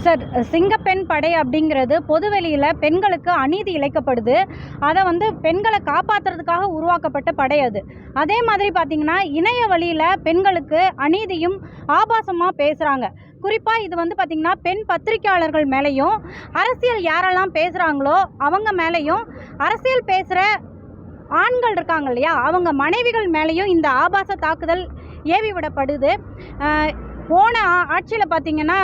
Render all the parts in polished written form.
Sir, சிங்கப்பெண் படை அப்படிங்கிறது பொதுவெளியில் பெண்களுக்கு அநீதி இழைக்கப்படுது. அதை பெண்களை காப்பாற்றுறதுக்காக உருவாக்கப்பட்ட படை அது. அதே மாதிரி பார்த்திங்கன்னா, இணைய வழியில் பெண்களுக்கு அநீதியும் ஆபாசமாக பேசுகிறாங்க. குறிப்பாக இது பார்த்திங்கன்னா, பெண் பத்திரிக்கையாளர்கள் மேலேயும், அரசியல் யாரெல்லாம் பேசுகிறாங்களோ அவங்க மேலேயும், அரசியல் பேசுகிற ஆண்கள் இருக்காங்க இல்லையா, அவங்க மனைவிகள் மேலேயும் இந்த ஆபாச தாக்குதல் ஏவி விடப்படுது. போன ஆட்சியில் பார்த்திங்கன்னா,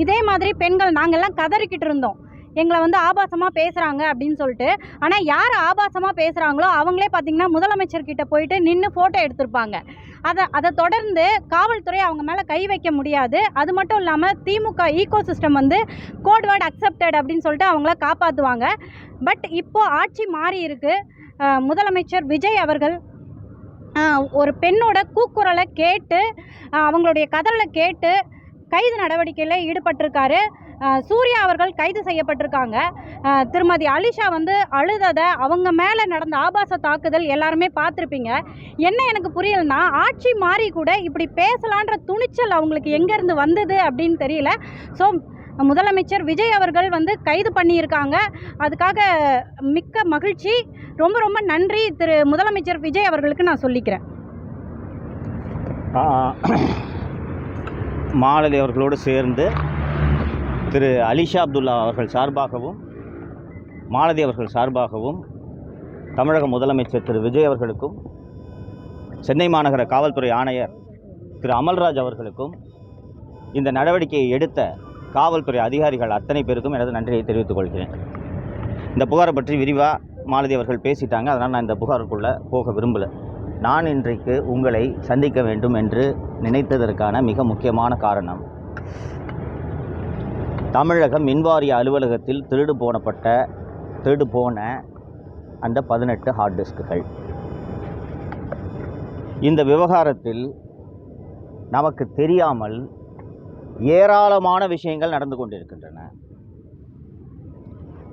இதே மாதிரி பெண்கள் நாங்கள்லாம் கதறிக்கிட்டு இருந்தோம், எங்களை ஆபாசமாக பேசுகிறாங்க அப்படின்னு சொல்லிட்டு. ஆனால் யார் ஆபாசமாக பேசுகிறாங்களோ அவங்களே பார்த்திங்கன்னா முதலமைச்சர்கிட்ட போயிட்டு நின்று ஃபோட்டோ எடுத்திருப்பாங்க. அதை தொடர்ந்து காவல்துறை அவங்க மேலே கை வைக்க முடியாது. அது மட்டும் இல்லாமல் DMK ecosystem code word accepted அப்படின்னு சொல்லிட்டு அவங்கள காப்பாற்றுவாங்க. பட் இப்போது ஆட்சி மாறி இருக்குது. முதலமைச்சர் விஜய் அவர்கள் ஒரு பெண்ணோட கூக்குரலை கேட்டு, அவங்களுடைய கதறலை கேட்டு கைது நடவடிக்கையில் ஈடுபட்டிருக்காரு. சூர்யா அவர்கள் கைது செய்யப்பட்டிருக்காங்க. திருமதி அலிஷா அழுததை, அவங்க மேலே நடந்த ஆபாச தாக்குதல் எல்லாருமே பார்த்துருப்பீங்க. என்ன எனக்கு புரியலைன்னா, ஆட்சி மாறி கூட இப்படி பேசலான்ற துணிச்சல் அவங்களுக்கு எங்கேருந்து வந்தது அப்படின்னு தெரியல. ஸோ முதலமைச்சர் விஜய் அவர்கள் கைது பண்ணியிருக்காங்க. அதுக்காக மிக்க மகிழ்ச்சி. ரொம்ப ரொம்ப நன்றி திரு முதலமைச்சர் விஜய் அவர்களுக்கு நான் சொல்லிக்கிறேன். மாலதி அவர்களோடு சேர்ந்து திரு அலிஷா அப்துல்லா அவர்கள் சார்பாகவும், மாலதி அவர்கள் சார்பாகவும் தமிழக முதலமைச்சர் திரு விஜய் அவர்களுக்கும், சென்னை மாநகர காவல்துறை ஆணையர் திரு அமல்ராஜ் அவர்களுக்கும், இந்த நடவடிக்கையை எடுத்த காவல்துறை அதிகாரிகள் அத்தனை பேருக்கும் எனது நன்றியை தெரிவித்துக் கொள்கிறேன். இந்த புகாரை பற்றி விரிவாக மாலதி அவர்கள் பேசிட்டாங்க. அதனால் நான் இந்த புகாருக்குள்ளே போக விரும்பலை. நான் இன்றைக்கு உங்களை சந்திக்க வேண்டும் என்று நினைத்ததற்கான மிக முக்கியமான காரணம், தமிழக மின்வாரிய அலுவலகத்தில் திருடு போன அந்த 18 ஹார்ட் டிஸ்க்குகள். இந்த விவகாரத்தில் நமக்கு தெரியாமல் ஏராளமான விஷயங்கள் நடந்து கொண்டிருக்கின்றன.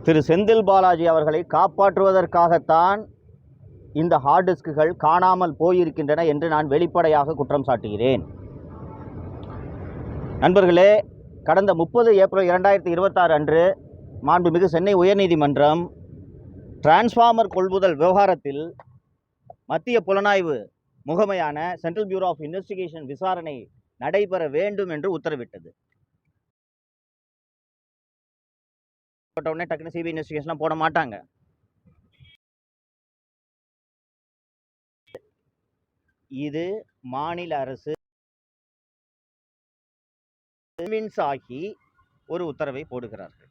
திரு செந்தில் பாலாஜி அவர்களை காப்பாற்றுவதற்காகத்தான் இந்த ஹார்ட் டிஸ்க்குகள் காணாமல் போயிருக்கின்றன என்று நான் வெளிப்படையாக குற்றம் சாட்டுகிறேன். நண்பர்களே, கடந்த 30 ஏப்ரல் 2026 அன்று மாண்புமிகு சென்னை உயர்நீதிமன்றம் டிரான்ஸ்ஃபார்மர் கொள்முதல் விவகாரத்தில் மத்திய புலனாய்வு முகமையான சென்ட்ரல் பியூரோ ஆஃப் இன்வெஸ்டிகேஷன் விசாரணை நடைபெற வேண்டும் என்று உத்தரவிட்டது. உடனே டக்குனு சிபிஐ இன்வெஸ்டிகேஷன்லாம் போட மாட்டாங்க. இது மாநில அரசு ஆகி ஒரு உத்தரவை போடுகிறார்கள்.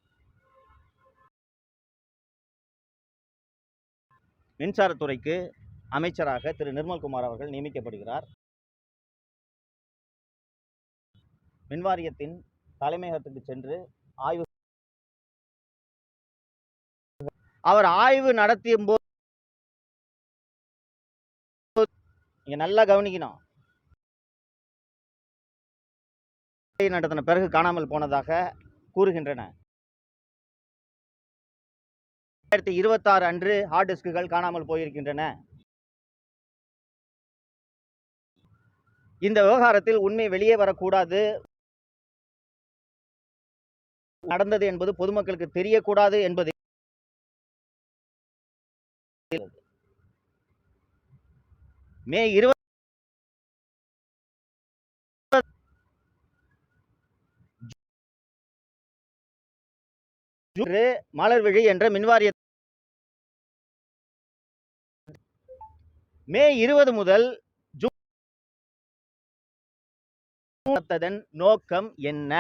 மின்சாரத்துறைக்கு அமைச்சராக திரு நிர்மல்குமார் அவர்கள் நியமிக்கப்படுகிறார். மின்வாரியத்தின் தலைமையகத்துக்கு சென்று அவர் ஆய்வு நடத்திய போது நீங்க நல்லா கவனிக்கணும். நடத்தின பிறகு காணாமல் போனதாக கூறுகின்றன. 2026 அன்று ஹார்ட் டிஸ்க்குகள் காணாமல் போயிருக்கின்றன. இந்த விவகாரத்தில் உண்மை வெளியே வரக்கூடாது, நடந்தது என்பது பொதுமக்களுக்கு தெரியக்கூடாது என்பது மே 20 மலர்விழி என்ற மின்வாரிய மே 20 முதல் ஜூன் நோக்கம் என்ன?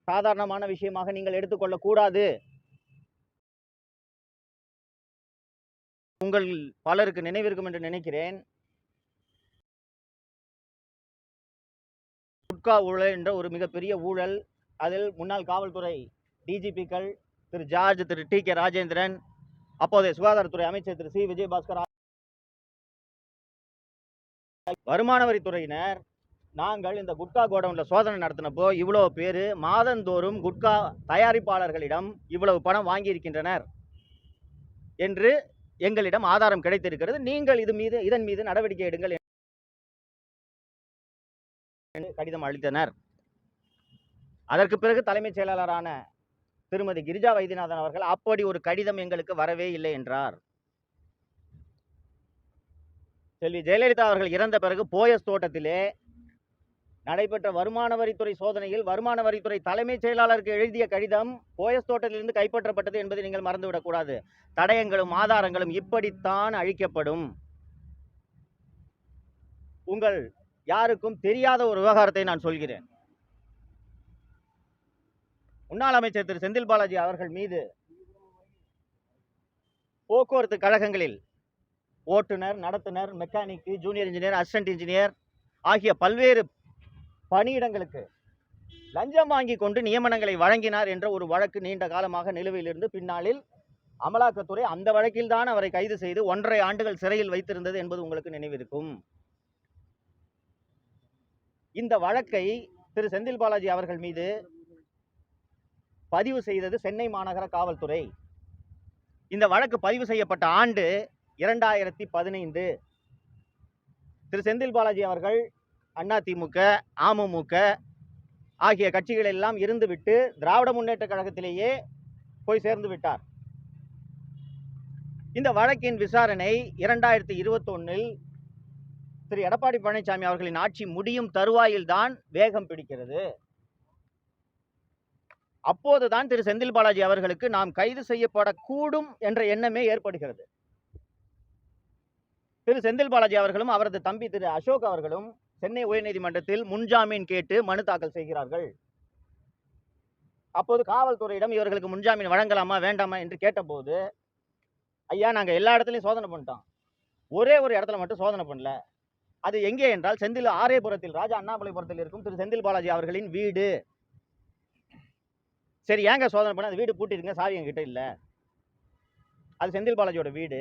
சாதாரணமான விஷயமாக நீங்கள் எடுத்துக்கொள்ளக் கூடாது. உங்கள் பலருக்கு நினைவிருக்கும் என்று நினைக்கிறேன், குட்கா ஊழல் என்ற ஒரு மிகப்பெரிய ஊழல். அதில் முன்னாள் காவல்துறை டிஜிபிக்கள் திரு ஜார்ஜ், திரு டி.கே. ராஜேந்திரன், அப்போதைய சுகாதாரத்துறை அமைச்சர் திரு சி. விஜயபாஸ்கர், வருமான வரித்துறையினர் நாங்கள் இந்த குட்கா கோடவுன்ல சோதனை நடத்தினப்போ இவ்வளவு பேர் மாதந்தோறும் குட்கா தயாரிப்பாளர்களிடம் இவ்வளவு பணம் வாங்கியிருக்கின்றனர் என்று எங்களிடம் ஆதாரம் கிடைத்திருக்கிறது. நீங்கள் இதன் மீது நடவடிக்கை எடுங்கள் கடிதம் அளித்தனர். அதற்கு பிறகு தலைமைச் செயலாளரான திருமதி கிரிஜா வைத்தியநாதன் அவர்கள் அப்படி ஒரு கடிதம் எங்களுக்கு வரவே இல்லை என்றார். செல்வி ஜெயலலிதா அவர்கள் இறந்த பிறகு போயஸ் தோட்டத்திலே நடைபெற்ற வருமான வரித்துறை சோதனையில் வருமான வரித்துறை தலைமைச் செயலாளருக்கு எழுதிய கடிதம் போயஸ் தோட்டத்திலிருந்து கைப்பற்றப்பட்டது என்பதை நீங்கள் மறந்துவிடக்கூடாது. தடயங்களும் ஆதாரங்களும் இப்படித்தான் அழிக்கப்படும். உங்கள் யாருக்கும் தெரியாத ஒரு விவகாரத்தை நான் சொல்கிறேன். முன்னாள் அமைச்சர் திரு செந்தில் பாலாஜி அவர்கள் மீது போக்குவரத்து கழகங்களில் ஓட்டுநர், நடத்துனர், mechanic, junior engineer, assistant engineer ஆகிய பல்வேறு பணியிடங்களுக்கு லஞ்சம் வாங்கி கொண்டு நியமனங்களை வழங்கினார் என்ற ஒரு வழக்கு நீண்ட காலமாக நிலுவையில் இருந்து பின்னாளில் அமலாக்கத்துறை அந்த வழக்கில் தான் அவரை கைது செய்து 1.5 ஆண்டுகள் சிறையில் வைத்திருந்தது என்பது உங்களுக்கு நினைவிருக்கும். இந்த வழக்கை திரு செந்தில் பாலாஜி அவர்கள் மீது பதிவு செய்தது சென்னை மாநகர காவல்துறை. இந்த வழக்கு பதிவு செய்யப்பட்ட ஆண்டு 2015. திரு செந்தில் பாலாஜி அவர்கள் அதிமுக, அமமுக ஆகிய கட்சிகள் எல்லாம் இருந்துவிட்டு திராவிட முன்னேற்ற கழகத்திலேயே போய் சேர்ந்து விட்டார். இந்த வழக்கின் விசாரணை 2021 திரு எடப்பாடி பழனிசாமி அவர்களின் ஆட்சி முடியும் தருவாயில் தான் வேகம் பிடிக்கிறது. அப்போதுதான் திரு செந்தில் பாலாஜி அவர்களுக்கு நாம் கைது செய்யப்படக்கூடும் என்ற எண்ணமே ஏற்படுகிறது. திரு செந்தில் பாலாஜி அவர்களும் அவரது தம்பி திரு அசோக் அவர்களும் சென்னை உயர்நீதிமன்றத்தில் முன்ஜாமீன் கேட்டு மனு தாக்கல் செய்கிறார்கள். அப்போது காவல்துறையிடம் இவர்களுக்கு முன்ஜாமீன் வழங்கலாமா வேண்டாமா என்று கேட்டபோது, ஐயா நாங்கள் எல்லா இடத்துலையும் சோதனை பண்ணிட்டோம், ஒரே ஒரு இடத்துல மட்டும் சோதனை பண்ணல. அது எங்கே என்றால் செந்தில் ஆரேபுரத்தில், ராஜா அண்ணாமலைபுரத்தில் இருக்கும் திரு செந்தில் பாலாஜி அவர்களின் வீடு. சரி ஏங்க சோதனை பண்ண? அந்த வீடு பூட்டிருங்க, சாவி என்கிட்ட இல்லை, அது செந்தில் பாலாஜியோட வீடு,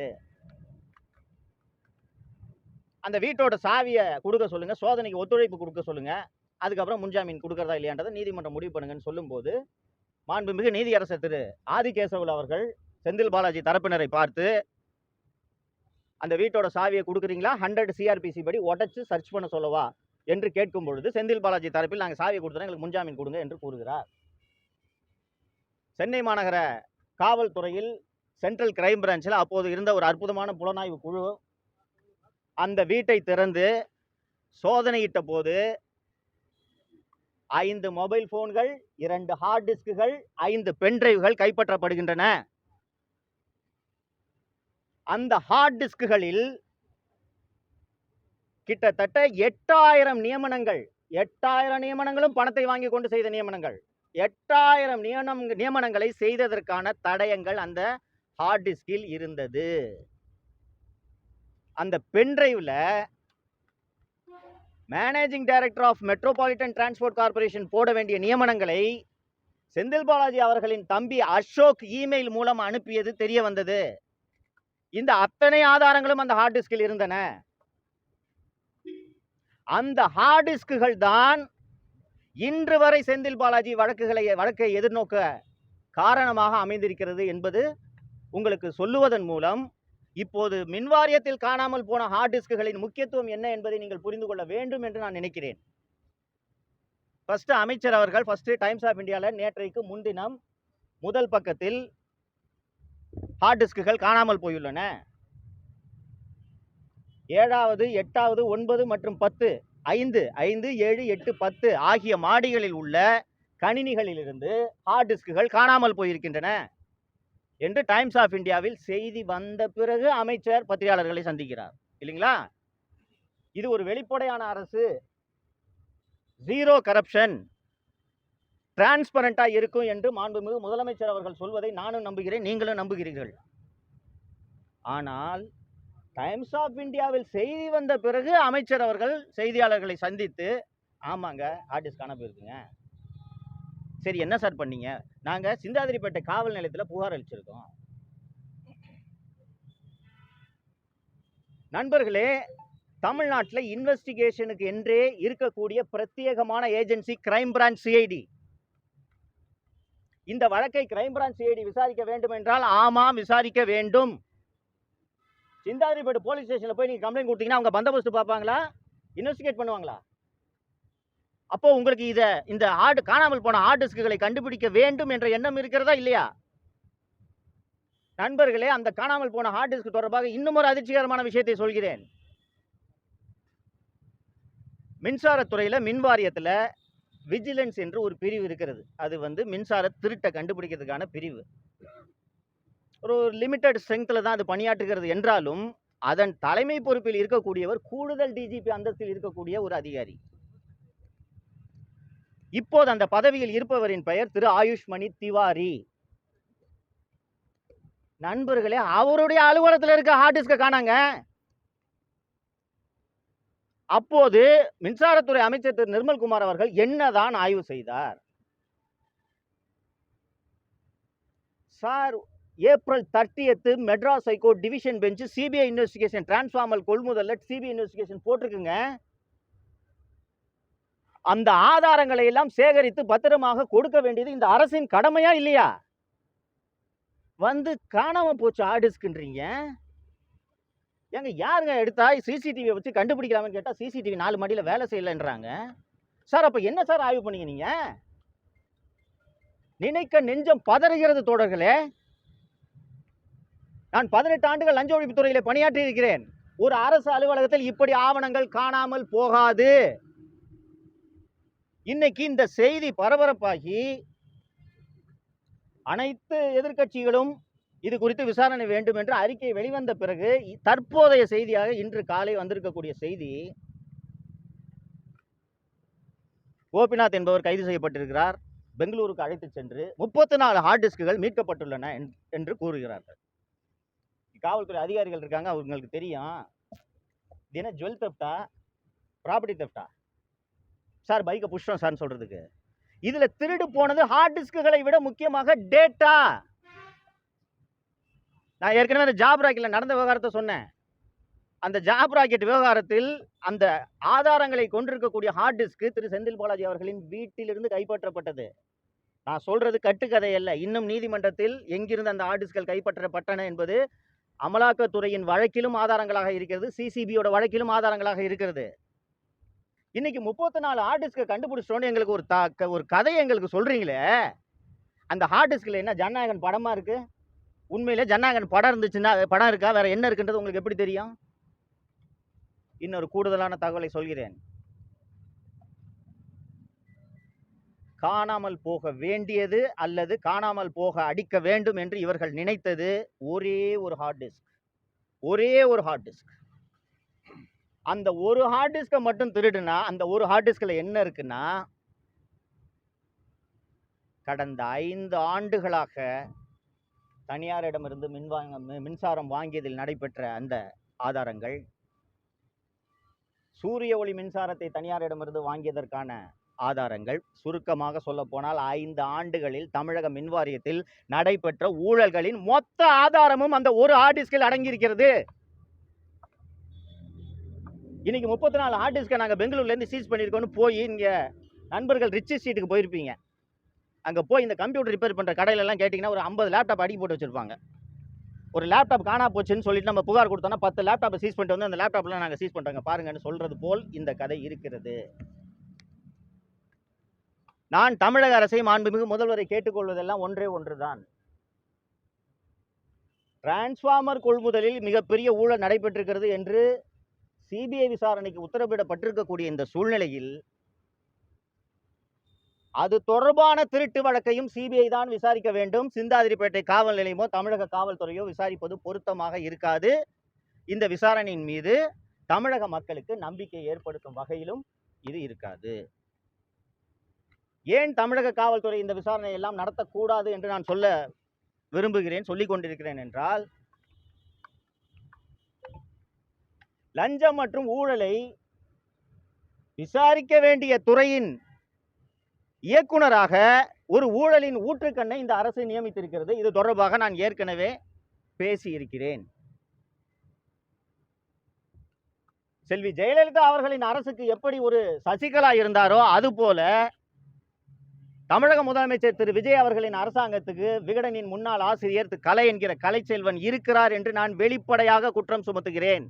அந்த வீட்டோட சாவியை கொடுக்க சொல்லுங்க, சோதனைக்கு ஒத்துழைப்பு கொடுக்க சொல்லுங்க, அதுக்கப்புறம் முன்ஜாமீன் கொடுக்கறதா இல்லையான்றதை நீதிமன்றம் முடிவு பண்ணுங்கன்னு சொல்லும்போது, மாண்புமிகு நீதியரசர் திரு ஆதிகேசவல் அவர்கள் செந்தில் பாலாஜி தரப்பினரை பார்த்து, அந்த வீட்டோட சாவியை கொடுக்குறீங்களா, 100 CRPC படி உடைச்சு சர்ச் பண்ண சொல்லவா என்று கேட்கும் பொழுது, செந்தில் பாலாஜி தரப்பில் நாங்கள் சாவியை கொடுத்துறோம், எங்களுக்கு முன்ஜாமீன் கொடுங்க என்று கூறுகிறார். சென்னை மாநகர காவல்துறையில் சென்ட்ரல் கிரைம் பிரான்ச்சில் அப்போது இருந்த ஒரு அற்புதமான புலனாய்வு குழு அந்த வீட்டை திறந்து சோதனையிட்ட போது 5 மொபைல் போன்கள், 2 ஹார்ட் டிஸ்குகள், 5 பென்டிரைவ்கள் கைப்பற்றப்படுகின்றன. அந்த ஹார்ட் டிஸ்குகளில் கிட்டத்தட்ட 8000 நியமனங்கள், 8000 நியமனங்களும் பணத்தை வாங்கி கொண்டு செய்த நியமனங்கள், 8000 நியமனங்களை செய்ததற்கான தடயங்கள் அந்த ஹார்ட் டிஸ்கில் இருந்தது. அந்த பென்டிரைவ்ல managing director of metropolitan transport corporation போட வேண்டிய நியமனங்களை செந்தில் பாலாஜி அவர்களின் தம்பி அசோக் இமெயில் மூலம் அனுப்பியது தெரிய வந்தது. இந்த அத்தனை ஆதாரங்களும் அந்த ஹார்ட் டிஸ்கில் இருந்தன. அந்த ஹார்ட் டிஸ்குகள் தான் இன்று வரை செந்தில் பாலாஜி வழக்கை எதிர்நோக்க காரணமாக அமைந்திருக்கிறது என்பது உங்களுக்கு சொல்லுவதன் மூலம் இப்போது மின்வாரியத்தில் காணாமல் போன ஹார்ட் டிஸ்குகளின் முக்கியத்துவம் என்ன என்பதை நீங்கள் புரிந்து கொள்ள வேண்டும் என்று நான் நினைக்கிறேன். ஃபர்ஸ்ட் அமைச்சர் அவர்கள் டைம்ஸ் ஆஃப் இந்தியாவில் நேற்றைக்கு முன்தினம் முதல் பக்கத்தில் ஹார்ட் டிஸ்குகள் காணாமல் போயுள்ளன, 7வது, 8வது, 9 மற்றும் 10, 5, 7, 8, 10 ஆகிய மாடிகளில் உள்ள கணினிகளிலிருந்து ஹார்ட் டிஸ்குகள் காணாமல் போயிருக்கின்றன என்று டைம்ஸ் ஆஃப் இந்தியாவில் செய்தி வந்த பிறகு அமைச்சர் பத்திரிகையாளர்களை சந்திக்கிறார் இல்லைங்களா? இது ஒரு வெளிப்படையான அரசு, ஜீரோ கரப்ஷன், டிரான்ஸ்பரண்டா இருக்கும் என்று மாண்புமிகு முதலமைச்சர் அவர்கள் சொல்வதை நானும் நம்புகிறேன், நீங்களும் நம்புகிறீர்கள். ஆனால் டைம்ஸ் ஆஃப் இந்தியாவில் செய்தி வந்த பிறகு அமைச்சர் அவர்கள் செய்தியாளர்களை சந்தித்து, ஆமாங்க ஹார்ட் டிஸ்க் காணாம போயிருக்குங்க, சரி என்ன சார் பண்ணீங்க, நாங்க சிந்தாதிரிப்பேட்டை காவல் நிலையத்தில் புகார் அளிச்சிருக்கோம். நண்பர்களே, தமிழ்நாட்டில் இன்வெஸ்டிகேஷனுக்கு என்றே இருக்கக்கூடிய பிரத்யேகமான ஏஜென்சி கிரைம் பிரான்ச் சிஐடி. இந்த வழக்கை கிரைம் பிரான்ச் சிஐடி விசாரிக்க வேண்டும் என்றால் ஆமாம் விசாரிக்க வேண்டும். சிந்தாதிரிப்பேட்டை போலீஸ் ஸ்டேஷன்ல போய் நீங்க கம்ப்ளைண்ட் கொடுத்தீங்கன்னா அவங்க பந்தோபஸ்து பார்ப்பாங்களா, இன்வெஸ்டிகேட் பண்ணுவாங்களா? அப்போ உங்களுக்கு இந்த காணாமல் போன ஹார்ட் டிஸ்க்குகளை கண்டுபிடிக்க வேண்டும் என்ற எண்ணம் இருக்கிறதா இல்லையா? நண்பர்களே, அந்த காணாமல் போன ஹார்ட் டிஸ்க் தொடர்பாக இன்னும் ஒரு அதிர்ச்சிகரமான விஷயத்தை சொல்கிறேன். மின்சாரத்துறையில மின் வாரியத்துல விஜிலன்ஸ் என்று ஒரு பிரிவு இருக்கிறது. அது மின்சார திருட்டை கண்டுபிடிக்கிறதுக்கான பிரிவு. ஒரு லிமிட்டட் ஸ்ட்ரெங்க்ல தான் அது பணியாற்றுகிறது என்றாலும் அதன் தலைமை பொறுப்பில் இருக்கக்கூடியவர் கூடுதல் டிஜிபி அந்தஸ்தில் இருக்கக்கூடிய ஒரு அதிகாரி. இப்போது அந்த பதவியில் இருப்பவரின் பெயர் திரு ஆயுஷ்மணி திவாரி. நண்பர்களே, அவருடைய அலுவலகத்தில் இருக்க ஹார்ட் டிஸ்க காணாங்க. அப்போது மின்சாரத்துறை அமைச்சர் திரு நிர்மல்குமார் அவர்கள் என்னதான் ஆய்வு செய்தார்? Sir, April 30 Madras high court division bench CBI investigation transformer கொள்முதல்ல சிபிஐ இன்வெஸ்டிகேஷன் போட்டிருக்குங்க. அந்த ஆதாரங்களை எல்லாம் சேகரித்து பத்திரமாக கொடுக்க வேண்டியது இந்த அரசின் கடமையா இல்லையா? காணாம போச்சு ஹார்ட் டிஸ்க்ன்றீங்க. ஏங்க, யாருங்க எடுத்தா சிசிடிவி வச்சு கண்டுபிடிக்கலாம்னு கேட்டா சிசிடிவி 4 மடியில வேலை செய்யலன்றாங்க. சார், அப்ப என்ன சார் ஆய்வு பண்ணீங்க நீங்க? நினைக்க நெஞ்சம் பதறுகிறது தோழர்களே. நான் 18 ஆண்டுகள் லஞ்ச ஒழிப்பு துறையில பணியாற்றி இருக்கிறேன். ஒரு அரசு அலுவலகத்தில் இப்படி ஆவணங்கள் காணாமல் போகாது. இன்னைக்கு இந்த செய்தி பரபரப்பாகி அனைத்து எதிர்க்கட்சிகளும் இது குறித்து விசாரணை வேண்டும் என்று அறிக்கை வெளிவந்த பிறகு தற்போதைய செய்தியாக இன்று காலை வந்திருக்கக்கூடிய செய்தி, கோபிநாத் என்பவர் கைது செய்யப்பட்டிருக்கிறார். பெங்களூருக்கு அழைத்து சென்று 34 ஹார்ட் டிஸ்க்குகள் மீட்கப்பட்டுள்ளன என்று கூறுகிறார்கள். காவல்துறை அதிகாரிகள் இருக்காங்க, அவங்களுக்கு தெரியும். இது என்ன ஜுவல் தெஃப்டா, ப்ராப்பர்ட்டி தெஃப்டா? சார், பைக்கை புஷ்டம் சார்னு சொல்றதுக்கு. இதுல திருடு போனது ஹார்ட் டிஸ்க்குகளை விட முக்கியமாக டேட்டா. நான் ஏற்கனவே அந்த ஜாப் ராக்கெட்ல நடந்த விவகாரத்தை சொன்னேன். அந்த ஜாப் ராக்கெட் விவகாரத்தில் அந்த ஆதாரங்களை கொண்டிருக்கக்கூடிய ஹார்ட் டிஸ்க் திரு செந்தில் பாலாஜி அவர்களின் வீட்டிலிருந்து கைப்பற்றப்பட்டது. நான் சொல்றது கட்டுக்கதை அல்ல. இன்னும் நீதிமன்றத்தில் எங்கிருந்து அந்த ஹார்ட் டிஸ்கள் கைப்பற்றப்பட்டன என்பது அமலாக்கத்துறையின் வழக்கிலும் ஆதாரங்களாக இருக்கிறது, சிசிபியோட வழக்கிலும் ஆதாரங்களாக இருக்கிறது. இன்னைக்கு 34 ஹார்ட் டிஸ்கை கண்டுபிடிச்சோன்னு எங்களுக்கு ஒரு கதையை எங்களுக்கு சொல்றீங்களே. அந்த ஹார்ட் டிஸ்கில் என்ன ஜனநாயகன் படமா இருக்கு? உண்மையிலே ஜனநாயகன் படம் இருந்துச்சுன்னா படம் இருக்கா? வேற என்ன இருக்குன்றது உங்களுக்கு எப்படி தெரியும்? இன்னொரு கூடுதலான தகவலை சொல்கிறேன். காணாமல் போக வேண்டியது அல்லது காணாமல் போக அடிக்க வேண்டும் என்று இவர்கள் நினைத்தது ஒரே ஒரு ஹார்ட் டிஸ்க். ஒரே ஒரு ஹார்ட் டிஸ்க். அந்த ஒரு ஹார்ட் டிஸ்கை மட்டும் திருடுனா அந்த ஒரு ஹார்ட் டிஸ்க்ல என்ன இருக்குன்னா, கடந்த 5 ஆண்டுகளாக தனியாரிடமிருந்து மின்சாரம் வாங்கியதில் நடைபெற்ற அந்த ஆதாரங்கள், சூரிய ஒளி மின்சாரத்தை தனியாரிடமிருந்து வாங்கியதற்கான ஆதாரங்கள், சுருக்கமாக சொல்ல போனால் 5 ஆண்டுகளில் தமிழக மின் வாரியத்தில் நடைபெற்ற ஊழல்களின் மொத்த ஆதாரமும் அந்த ஒரு ஹார்ட் டிஸ்கில் அடங்கியிருக்கிறது. இன்னைக்கு 34 ஹார்ட் டிஸ்கை நாங்கள் பெங்களூர்ல இருந்து சீஸ் பண்ணியிருக்கோம்னு போய் இங்க நண்பர்கள் ரிச்சி ஸ்ட்ரீட்டுக்கு போயிருப்பீங்க. அங்கே போய் இந்த கம்ப்யூட்டர் ரிப்பேர் பண்ணுற கடையில எல்லாம் கேட்டிங்கன்னா ஒரு 50 லேப்டாப் அடி போட்டு வச்சிருப்பாங்க. ஒரு லேப்டாப் காணா போச்சுன்னு சொல்லிட்டு நம்ம புகார் கொடுத்தோம்னா 10 லேப்டாப்பை சீஸ் பண்ணிட்டு வந்து அந்த லேப்டாப்லாம் நாங்கள் சீஸ் பண்ணுறோங்க பாருங்கன்னு சொல்றது போல் இந்த கதை இருக்கிறது. நான் தமிழக அரசை, மாண்புமிகு முதல்வரை கேட்டுக்கொள்வதெல்லாம் ஒன்றே ஒன்றுதான். டிரான்ஸ்ஃபார்மர் கொள்முதலில் மிகப்பெரிய ஊழல் நடைபெற்றிருக்கிறது என்று சிபிஐ விசாரணைக்கு உத்தரவிடப்பட்டிருக்கக்கூடிய இந்த சூழ்நிலையில் அது தொடர்பான திருட்டு வழக்கையும் சிபிஐ தான் விசாரிக்க வேண்டும். சிந்தாதிரிப்பேட்டை காவல் நிலையமோ தமிழக காவல்துறையோ விசாரிப்பது பொருத்தமாக இருக்காது. இந்த விசாரணையின் மீது தமிழக மக்களுக்கு நம்பிக்கை ஏற்படுத்தும் வகையிலும் இது இருக்காது. ஏன் தமிழக காவல்துறை இந்த விசாரணை எல்லாம் நடத்தக்கூடாது என்று நான் சொல்லிக் கொண்டிருக்கிறேன் என்றால், லஞ்சம் மற்றும் ஊழலை விசாரிக்க வேண்டிய துறையின் இயக்குனராக ஒரு ஊழலின் ஊற்றுக்கண்ணை இந்த அரசு நியமித்திருக்கிறது. இது தொடர்பாக நான் ஏற்கனவே பேசியிருக்கிறேன். செல்வி ஜெயலலிதா அவர்களின் அரசுக்கு எப்படி ஒரு சசிகலா இருந்தாரோ அதுபோல தமிழக முதலமைச்சர் திரு விஜய் அவர்களின் அரசாங்கத்துக்கு விகடனின் முன்னாள் ஆசிரியர் கலை என்கிற கலைச்செல்வன் இருக்கிறார் என்று நான் வெளிப்படையாக குற்றம் சுமத்துகிறேன்.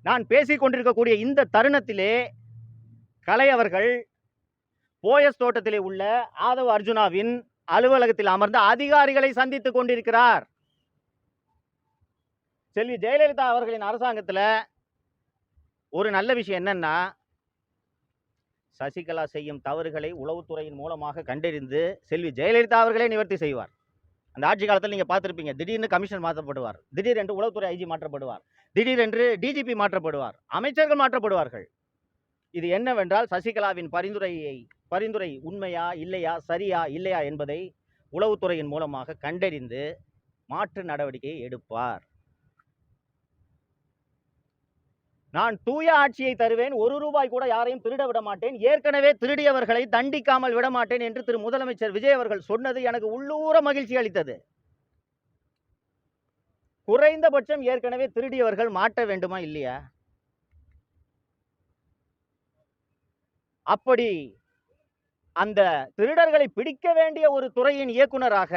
நான் பேசிக் கொண்டிருக்கக்கூடிய இந்த தருணத்திலே கலை அவர்கள் போயஸ் தோட்டத்திலே உள்ள ஆதவ் அர்ஜுனாவின் அலுவலகத்தில் அமர்ந்த அதிகாரிகளை சந்தித்துக் கொண்டிருக்கிறார். செல்வி ஜெயலலிதா அவர்களின் அரசாங்கத்தில் ஒரு நல்ல விஷயம் என்னன்னா, சசிகலா செய்யும் தவறுகளை உளவுத்துறையின் மூலமாக கண்டறிந்து செல்வி ஜெயலலிதா அவர்களே நிவர்த்தி செய்வார். அந்த ஆட்சி காலத்தில் நீங்கள் பார்த்துருப்பீங்க, திடீர்னு கமிஷனர் மாற்றப்படுவார், திடீரென்று உளவுத்துறை ஐஜி மாற்றப்படுவார், திடீரென்று டிஜிபி மாற்றப்படுவார், அமைச்சர்கள் மாற்றப்படுவார்கள். இது என்னவென்றால் சசிகலாவின் பரிந்துரை உண்மையா இல்லையா, சரியா இல்லையா என்பதை உளவுத்துறையின் மூலமாக கண்டறிந்து மாற்று நடவடிக்கையை எடுப்பார். நான் தூய ஆட்சியை தருவேன், ₹1 கூட யாரையும் திருட விட மாட்டேன், ஏற்கனவே திருடியவர்களை தண்டிக்காமல் விட மாட்டேன் என்று திரு முதலமைச்சர் விஜய் அவர்கள் சொன்னது எனக்கு உள்ளூர மகிழ்ச்சி அளித்தது. குறைந்தபட்சம் ஏற்கனவே திருடியவர்கள் மாட்ட வேண்டுமா இல்லையா? அப்படி அந்த திருடர்களை பிடிக்க வேண்டிய ஒரு துறையின் இயக்குனராக,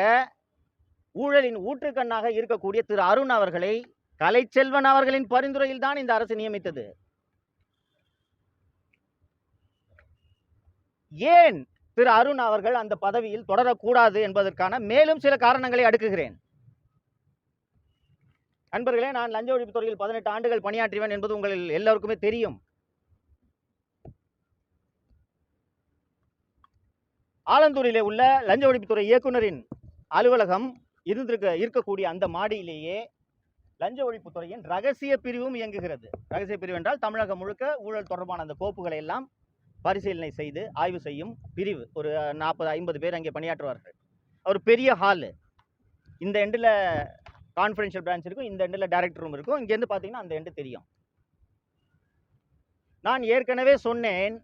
ஊழலின் ஊற்றுக்கண்ணாக இருக்கக்கூடிய திரு அருண் அவர்களை கலைச்செல்வன் அவர்களின் பரிந்துரையில் தான் இந்த அரசு நியமித்தது. ஏன் திரு அருண் அவர்கள் அந்த பதவியில் தொடரக்கூடாது என்பதற்கான மேலும் சில காரணங்களை அடுக்குகிறேன். நண்பர்களே, நான் லஞ்ச ஒழிப்பு துறையில் 18 ஆண்டுகள் பணியாற்றிவேன் என்பது உங்களில் எல்லோருக்குமே தெரியும். ஆலந்தூரிலே உள்ள லஞ்ச ஒழிப்புத்துறை இயக்குனரின் அலுவலகம் இருக்கக்கூடிய அந்த மாடியிலேயே லஞ்ச ஒழிப்புத்துறையின் ரகசிய பிரிவும் இயங்குகிறது. ரகசிய பிரிவு என்றால் தமிழகம் முழுக்க ஊழல் தொடர்பான அந்த கோப்புகளை எல்லாம் பரிசீலனை செய்து ஆய்வு செய்யும் பிரிவு. ஒரு 40-50 பேர் அங்கே பணியாற்றுவார்கள். ஒரு பெரிய ஹாலு. இந்த எண்டில் கான்ஃபரன்ஷியல் பிரான்ச் இருக்கும், இந்த எண்டில் டைரக்டர் ரூம் இருக்கும். இங்கேருந்து பார்த்தீங்கன்னா அந்த எண்டு தெரியும். நான் ஏற்கனவே சொன்னேன்,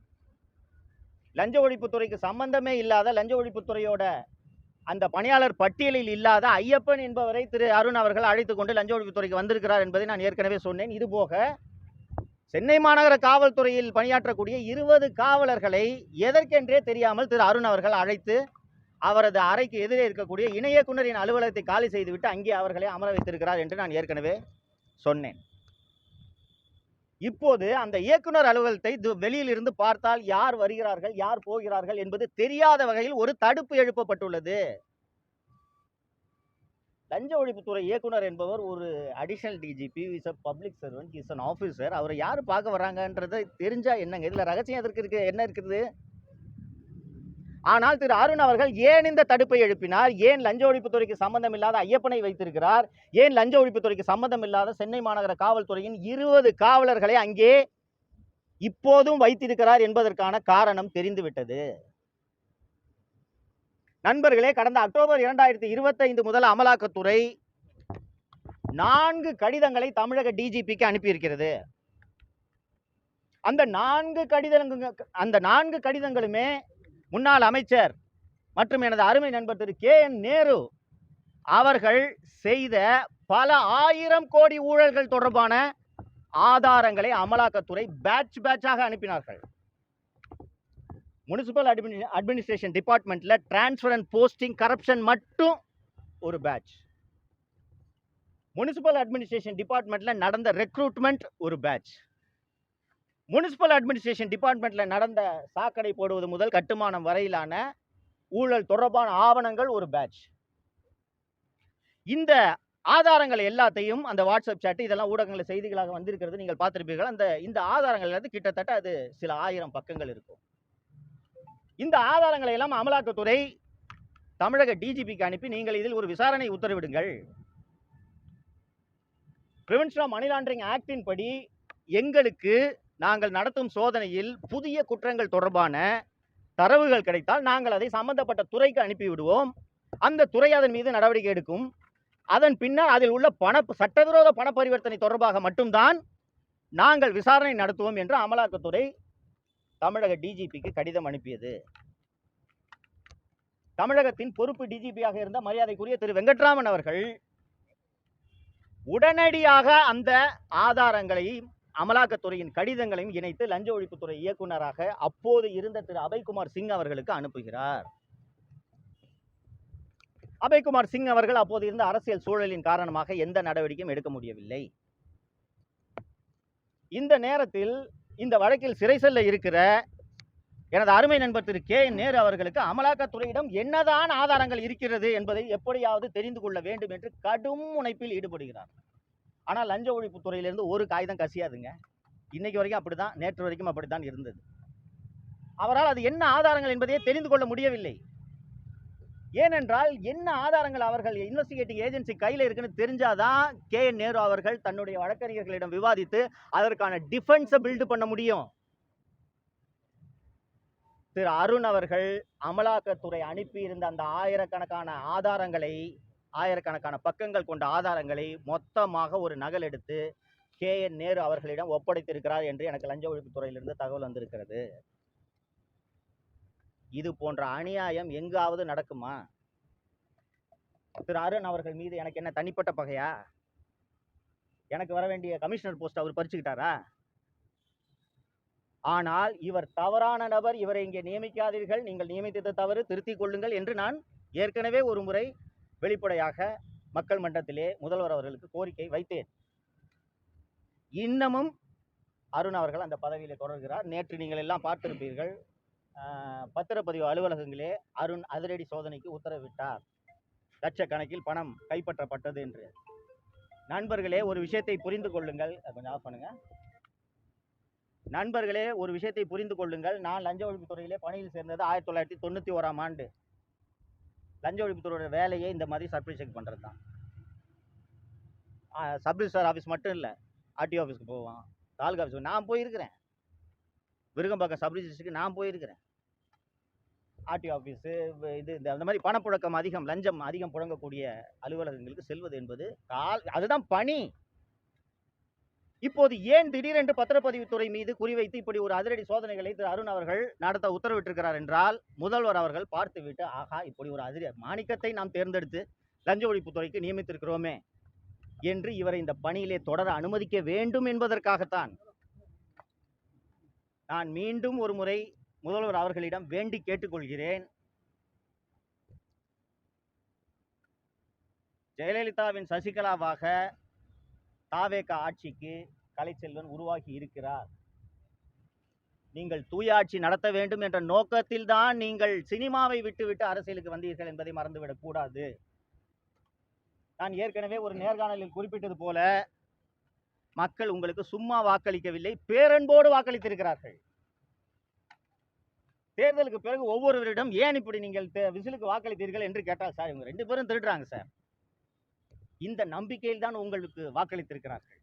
லஞ்ச ஒழிப்புத்துறைக்கு சம்பந்தமே இல்லாத, லஞ்ச ஒழிப்புத்துறையோட அந்த பணியாளர் பட்டியலில் இல்லாத ஐயப்பன் என்பவரை திரு அருண் அவர்கள் அழைத்துக் கொண்டு லஞ்ச ஒழிப்புத்துறைக்கு வந்திருக்கிறார் என்பதை நான் ஏற்கனவே சொன்னேன். இதுபோக சென்னை மாநகர காவல்துறையில் பணியாற்றக்கூடிய 20 காவலர்களை எதற்கென்றே தெரியாமல் திரு அருண் அவர்கள் அழைத்து அவரது அறைக்கு எதிரே இருக்கக்கூடிய இணை இயக்குனரின் அலுவலகத்தை காலி செய்துவிட்டு அங்கே அவர்களை அமர வைத்திருக்கிறார் என்று நான் ஏற்கனவே சொன்னேன். இப்போது அந்த இயக்குனர் அலுவலகத்தை வெளியில் இருந்து பார்த்தால் யார் வருகிறார்கள், யார் போகிறார்கள் என்பது தெரியாத வகையில் ஒரு தடுப்பு எழுப்பப்பட்டுள்ளது. லஞ்ச ஒழிப்புத்துறை இயக்குனர் என்பவர் ஒரு additional DGP, is a public servant, is an officer. அவரை யார் பார்க்க வராங்கன்றதை தெரிஞ்சா என்னங்க, இதுல ரகசியம் எதற்கு இருக்கு, என்ன இருக்குது? ஆனால் திரு அருண் அவர்கள் ஏன் இந்த தடுப்பை எழுப்பினார்? ஏன் லஞ்ச ஒழிப்புத்துறைக்கு சம்பந்தம் இல்லாத ஐயப்பனை வைத்திருக்கிறார்? ஏன் லஞ்ச ஒழிப்புத்துறைக்கு சம்பந்தம் இல்லாத சென்னை மாநகர காவல்துறையின் 20 காவலர்களை அங்கே இப்போதும் வைத்திருக்கிறார் என்பதற்கான காரணம் தெரிந்துவிட்டது. நண்பர்களே, கடந்த அக்டோபர் 2025 முதல் அமலாக்கத்துறை 4 கடிதங்களை தமிழக டிஜிபிக்கு அனுப்பியிருக்கிறது. அந்த 4 கடிதங்களுமே முன்னாள் அமைச்சர் மற்றும் எனது அருமை நண்பர் திரு KN நேரு அவர்கள் செய்த பல 1000 கோடி ஊழல்கள் தொடர்பான ஆதாரங்களை அமலாக்கத்துறை பேட்சாக அனுப்பினார்கள். முனிசிபல் அட்மினிஸ்ட்ரேஷன் டிபார்ட்மெண்ட்ல டிரான்ஸ்ஃபர் அண்ட் போஸ்டிங் கரப்ஷன் மட்டும் ஒரு பேட்ச், முனிசிபல் அட்மினிஸ்ட்ரேஷன் டிபார்ட்மெண்ட்ல நடந்த ரெக்ரூட்மெண்ட் ஒரு பேட்ச், முனிசிபல் அட்மினிஸ்ட்ரேஷன் டிபார்ட்மெண்ட்ல நடந்த சாக்கடை போடுவது முதல் கட்டுமானம் வரையிலான ஊழல் தொடர்பான ஆவணங்கள் ஒரு பேட்ச். இந்த ஆதாரங்கள் எல்லாத்தையும் அந்த வாட்ஸ்அப் சாட் இதெல்லாம் ஊடகங்களில் செய்திகளாக வந்திருக்கிறது, நீங்கள் பார்த்திருப்பீர்கள். இந்த ஆதாரங்கள் வந்து கிட்டத்தட்ட அது சில 1000 பக்கங்கள் இருக்கும். இந்த ஆதாரங்களை எல்லாம் அமலாக்கத்துறை தமிழக டிஜிபிக்கு அனுப்பி நீங்கள் இதில் ஒரு விசாரணை உத்தரவிடுங்கள், பிரிவென்ஷன் ஆஃப் மணி லாண்டரிங் ஆக்டின் படி எங்களுக்கு நாங்கள் நடத்தும் சோதனையில் புதிய குற்றங்கள் தொடர்பான தரவுகள் கிடைத்தால் நாங்கள் அதை சம்பந்தப்பட்ட துறைக்கு அனுப்பிவிடுவோம், அந்த துறை அதன் மீது நடவடிக்கை எடுக்கும், அதன் பின்னர் அதில் உள்ள சட்டவிரோத பண பரிவர்த்தனை தொடர்பாக மட்டும்தான் நாங்கள் விசாரணை நடத்துவோம் என்று அமலாக்கத்துறை தமிழக டிஜிபிக்கு கடிதம் அனுப்பியது. தமிழகத்தின் பொறுப்பு டிஜிபியாக இருந்த மரியாதைக்குரிய திரு வெங்கட்ராமன் அவர்கள் உடனடியாக அந்த ஆதாரங்களையும் அமலாக்கத்துறையின் கடிதங்களையும் இணைத்து லஞ்ச ஒழிப்புத்துறை இயக்குநராக அப்போது இருந்த திரு அபய்குமார் சிங் அவர்களுக்கு அனுப்புகிறார். அபய்குமார் சிங் அவர்கள் அப்போது இருந்த அரசியல் சூழலின் காரணமாக எந்த நடவடிக்கையும் எடுக்க முடியவில்லை. இந்த நேரத்தில் இந்த வழக்கில் சிறை செல்ல இருக்கிற எனது அருமை நண்பர் திரு கே என் நேரு அவர்களுக்கு அமலாக்கத்துறையிடம் என்னதான் ஆதாரங்கள் இருக்கிறது என்பதை எப்படியாவது தெரிந்து கொள்ள வேண்டும் என்று கடும் முனைப்பில் ஈடுபடுகிறார். ஆனால் லஞ்ச ஒழிப்பு துறையிலிருந்து ஒரு காகிதம் கசியாதுங்க. இன்னைக்கு வரைக்கும் அப்படிதான், நேற்று வரைக்கும் அப்படித்தான் இருந்தது. அவரால் அது என்ன ஆதாரங்கள் என்பதையே தெரிந்து கொள்ள முடியவில்லை. ஏனென்றால் என்ன ஆதாரங்கள் அவர்கள் இன்வெஸ்டிகேட்டிங் ஏஜென்சி கையில் இருக்குன்னு தெரிஞ்சாதான் கே என் நேரு அவர்கள் தன்னுடைய வழக்கறிஞர்களிடம் விவாதித்து அதற்கான டிஃபென்ஸை பில்டு பண்ண முடியும். திரு அருண் அவர்கள் அமலாக்கத்துறை அனுப்பியிருந்த அந்த ஆயிரக்கணக்கான பக்கங்கள் கொண்ட ஆதாரங்களை மொத்தமாக ஒரு நகல் எடுத்து கே என் நேரு அவர்களிடம் ஒப்படைத்திருக்கிறார் என்று எனக்கு லஞ்ச ஒழிப்புத்துறையிலிருந்து தகவல் வந்திருக்கிறது. இது போன்ற அநியாயம் எங்காவது நடக்குமா? திரு அருண் அவர்கள் மீது எனக்கு என்ன தனிப்பட்ட பகையா? எனக்கு வர வேண்டிய கமிஷனர் போஸ்ட் அவர் பறிச்சுக்கிட்டாரா? ஆனால் இவர் தவறான நபர், இவரை இங்கே நியமிக்காதீர்கள், நீங்கள் நியமித்தது தவறு, திருத்திக் கொள்ளுங்கள் என்று நான் ஏற்கனவே ஒரு முறை வெளிப்படையாக மக்கள் மன்றத்திலே முதல்வர் அவர்களுக்கு கோரிக்கை வைத்தேன். இன்னமும் அருண் அவர்கள் அந்த பதவியிலே தொடர்கிறார். நேற்று நீங்கள் எல்லாம் பார்த்திருப்பீர்கள், பத்திரப்பதிவு அலுவலகங்களே அருண் அதிரடி சோதனைக்கு உத்தரவிட்டார். லட்சக்கணக்கில் பணம் கைப்பற்றப்பட்டது என்று. நண்பர்களே, ஒரு விஷயத்தை புரிந்து கொள்ளுங்கள். கொஞ்சம் ஆஃப் பண்ணுங்க. நண்பர்களே, ஒரு விஷயத்தை புரிந்து கொள்ளுங்கள். நான் லஞ்ச ஒழிப்புத்துறையிலே பணியில் சேர்ந்தது 1991ஆம் ஆண்டு. லஞ்ச ஒழிப்புத்துறையோட வேலையே இந்த மாதிரி சர்ப்ரைஸ் செக் பண்ணுறது தான். சப் ரிஜிஸ்டார் ஆஃபீஸ் மட்டும் இல்லை, ஆர்டிஓ ஆஃபீஸ்க்கு போவான், தாலுகா ஆஃபீஸ்க்கு நான் போயிருக்கிறேன், விருகம்பாக்கம் சப் ரிஜிஸ்டருக்கு நான் போயிருக்கிறேன். ஆர்டிஓ ஆஃபீஸு இது அந்த மாதிரி பணப்புழக்கம் அதிகம், லஞ்சம் அதிகம் புழங்கக்கூடிய அலுவலகங்களுக்கு செல்வது என்பது அதுதான் பணி. இப்போது ஏன் திடீரென்று பத்திரப்பதிவுத்துறை மீது குறிவைத்து இப்படி ஒரு அதிரடி சோதனைகளை திரு அருண் அவர்கள் நடத்த உத்தரவிட்டிருக்கிறார் என்றால், முதல்வர் அவர்கள் பார்த்துவிட்டு, ஆகா, இப்படி ஒரு மாணிக்கத்தை நாம் தேர்ந்தெடுத்து லஞ்ச ஒழிப்புத்துறைக்கு நியமித்திருக்கிறோமே என்று இவரை இந்த பணியிலே தொடர அனுமதிக்க வேண்டும் என்பதற்காகத்தான் நான் மீண்டும் ஒரு முறை முதல்வர் அவர்களிடம் வேண்டி கேட்டுக்கொள்கிறேன். ஜெயலலிதாவின் சசிகலாவாக தாவேகா ஆட்சிக்கு கலைச்செல்வன் உருவாகி இருக்கிறார். நீங்கள் தூயாட்சி நடத்த வேண்டும் என்ற நோக்கத்தில் தான் நீங்கள் சினிமாவை விட்டுவிட்டு அரசியலுக்கு வந்தீர்கள் என்பதை மறந்துவிடக் கூடாது. நான் ஏற்கனவே ஒரு நேர்காணலில் குறிப்பிட்டது போல, மக்கள் உங்களுக்கு சும்மா வாக்களிக்கவில்லை, பேரன்போடு வாக்களித்திருக்கிறார்கள். தேர்தலுக்கு பிறகு ஒவ்வொருவரிடம் ஏன் இப்படி நீங்கள் விசிலுக்கு வாக்களித்தீர்கள் என்று கேட்டால், சார் இவங்க 2 பேரும் திருடுறாங்க சார், இந்த நம்பிக்கையில் தான் உங்களுக்கு வாக்களித்திருக்கிறார்கள்.